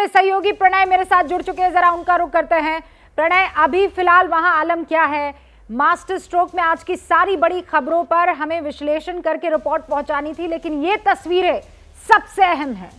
मेरे सहयोगी प्रणय मेरे साथ जुड़ चुके हैं, जरा उनका रुख करते हैं। प्रणय, अभी फिलहाल वहां आलम क्या है? मास्टर स्ट्रोक में आज की सारी बड़ी खबरों पर हमें विश्लेषण करके रिपोर्ट पहुंचानी थी, लेकिन ये तस्वीरें सबसे अहम है।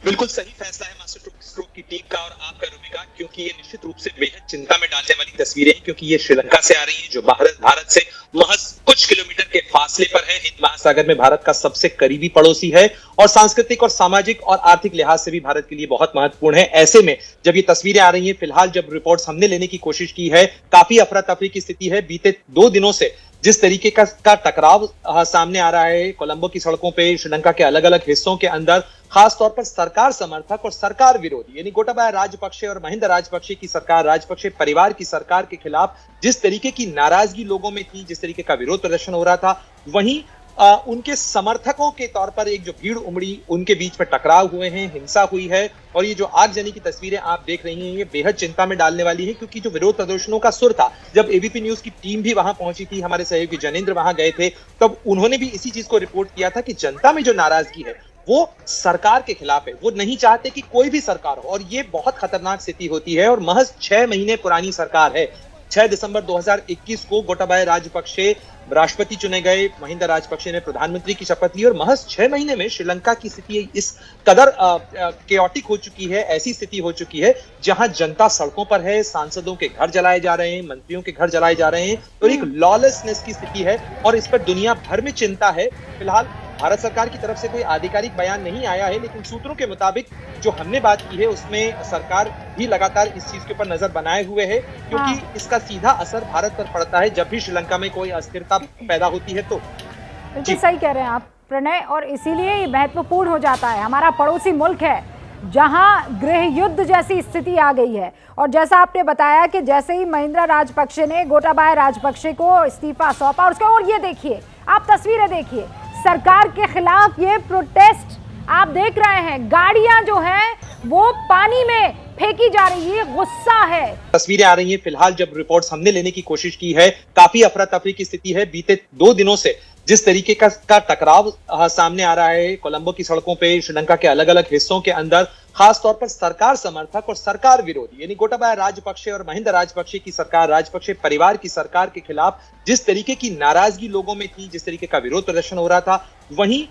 बिल्कुल सही फैसला है मास्टर स्ट्रोक की टीम का और आपका रूबिका, क्योंकि ये निश्चित रूप से बेहद चिंता में डालने वाली तस्वीरें हैं, क्योंकि ये श्रीलंका से आ रही है, जो भारत से महज कुछ किलोमीटर के फासले पर है। हिंद महासागर में भारत का सबसे करीबी पड़ोसी है और सांस्कृतिक और सामाजिक और आर्थिक लिहाज से भी भारत के लिए बहुत महत्वपूर्ण है। ऐसे में जब ये तस्वीरें आ रही हैं, फिलहाल जब रिपोर्ट्स हमने लेने की कोशिश की है, काफी अफरा तफरी की स्थिति है। बीते 2 दिनों से जिस तरीके का टकराव सामने आ रहा है कोलंबो की सड़कों पे, श्रीलंका के अलग अलग हिस्सों के अंदर, खास तौर पर सरकार समर्थक और सरकार विरोधी यानी गोटाबाया राजपक्षे और महिंदा राजपक्षे की सरकार, राजपक्षे परिवार की सरकार के खिलाफ जिस तरीके की नाराजगी लोगों में थी, जिस तरीके का विरोध प्रदर्शन हो रहा था, वहीं उनके समर्थकों के तौर पर एक जो भीड़ उमड़ी, उनके बीच में टकराव हुए हैं, हिंसा हुई है। और ये जो आगजनी की तस्वीरें आप देख रही हैं, ये बेहद चिंता में डालने वाली है, क्योंकि जो विरोध प्रदर्शनों का सुर था, जब एबीपी न्यूज की टीम भी वहां पहुंची थी, हमारे सहयोगी जनेंद्र वहां गए थे, तब उन्होंने भी इसी चीज को रिपोर्ट किया था कि जनता में जो नाराजगी है वो सरकार के खिलाफ है। वो नहीं चाहते कि कोई भी सरकार हो, और ये बहुत खतरनाक स्थिति होती है। और महज 6 महीने पुरानी सरकार है। 6 दिसंबर 2021 को गोटाबाया राजपक्षे राष्ट्रपति चुने गए, महिंदा राजपक्षे ने प्रधानमंत्री की शपथ ली, और महज 6 महीने में श्रीलंका की स्थिति इस कदर केओटिक हो चुकी है, ऐसी स्थिति हो चुकी है जहां जनता सड़कों पर है, सांसदों के घर जलाए जा रहे हैं, मंत्रियों के घर जलाए जा रहे हैं, और एक लॉलेसनेस की स्थिति है, और इस पर दुनिया भर में चिंता है। फिलहाल भारत सरकार की तरफ से कोई आधिकारिक बयान नहीं आया है, लेकिन सूत्रों के मुताबिक जो हमने बात की है उसमें सरकार भी लगातार इस चीज के ऊपर नजर बनाए हुए है, क्योंकि इसका सीधा असर भारत पर पड़ता है जब भी श्रीलंका में कोई अस्थिरता पैदा होती है। तो बिल्कुल सही कह रहे हैं आप प्रणय, और इसीलिए ये महत्वपूर्ण हो जाता है। हमारा पड़ोसी मुल्क है जहां गृह युद्ध जैसी स्थिति आ गई है, और जैसा आपने बताया कि जैसे ही महिंदा राजपक्षे ने गोटाबाया राजपक्षे को इस्तीफा सौंपा, और उसका, और ये देखिए आप तस्वीरें देखिए, सरकार के खिलाफ ये प्रोटेस्ट आप देख रहे हैं, गाड़ियां जो हैं वो पानी में फेंकी जा रही है, गुस्सा है। तस्वीरें आ रही हैं, फिलहाल जब रिपोर्ट्स हमने लेने की कोशिश की है, काफी अफरा तफरी की स्थिति है। बीते 2 दिनों से जिस तरीके का टकराव सामने आ रहा है कोलंबो की सड़कों पे, श्रीलंका के अलग अलग हिस्सों के अंदर, खास तौर पर सरकार समर्थक और सरकार विरोधी यानी गोटाबाया राजपक्षे और महिंदा राजपक्षे की सरकार, राजपक्षे परिवार की सरकार के खिलाफ जिस तरीके की नाराजगी लोगों में थी, जिस तरीके का विरोध प्रदर्शन हो रहा था, वहीं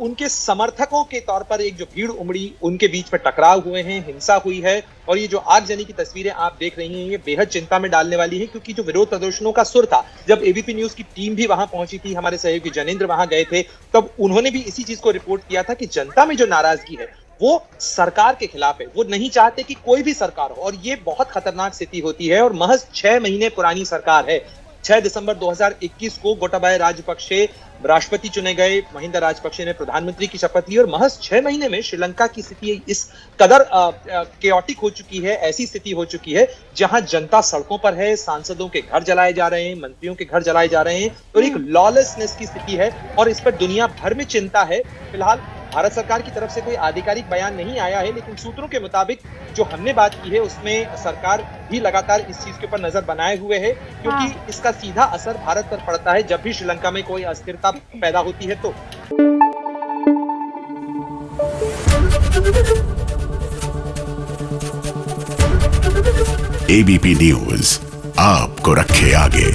उनके समर्थकों के तौर पर एक जो भीड़ उमड़ी, उनके बीच में टकराव हुए हैं, हिंसा हुई है। और ये जो आगजनी की तस्वीरें आप देख रही हैं, ये बेहद चिंता में डालने वाली है, क्योंकि जो विरोध प्रदर्शनों का सुर था, जब एबीपी न्यूज की टीम भी वहां पहुंची थी, हमारे सहयोगी जनेंद्र वहां गए थे, तब उन्होंने भी इसी चीज को रिपोर्ट किया था कि जनता में जो नाराजगी है वो सरकार के खिलाफ है। वो नहीं चाहते कि कोई भी सरकार हो, और ये बहुत खतरनाक स्थिति होती है। और महज 6 महीने पुरानी सरकार है। 6 दिसंबर 2021 को गोटाबाया राजपक्षे राष्ट्रपति चुने गए, महिंदा राजपक्षे ने प्रधानमंत्री की शपथ ली, और महज 6 महीने में श्रीलंका की स्थिति इस कदर केओटिक हो चुकी है, ऐसी स्थिति हो चुकी है जहां जनता सड़कों पर है, सांसदों के घर जलाए जा रहे हैं, मंत्रियों के घर जलाए जा रहे हैं, और एक लॉलेसनेस की स्थिति है, और इस पर दुनिया भर में चिंता है। फिलहाल भारत सरकार की तरफ से कोई आधिकारिक बयान नहीं आया है, लेकिन सूत्रों के मुताबिक जो हमने बात की है उसमें सरकार भी लगातार इस चीज के ऊपर नजर बनाए हुए है, क्योंकि इसका सीधा असर भारत पर पड़ता है जब भी श्रीलंका में कोई अस्थिरता पैदा होती है। तो एबीपी न्यूज आपको रखे आगे।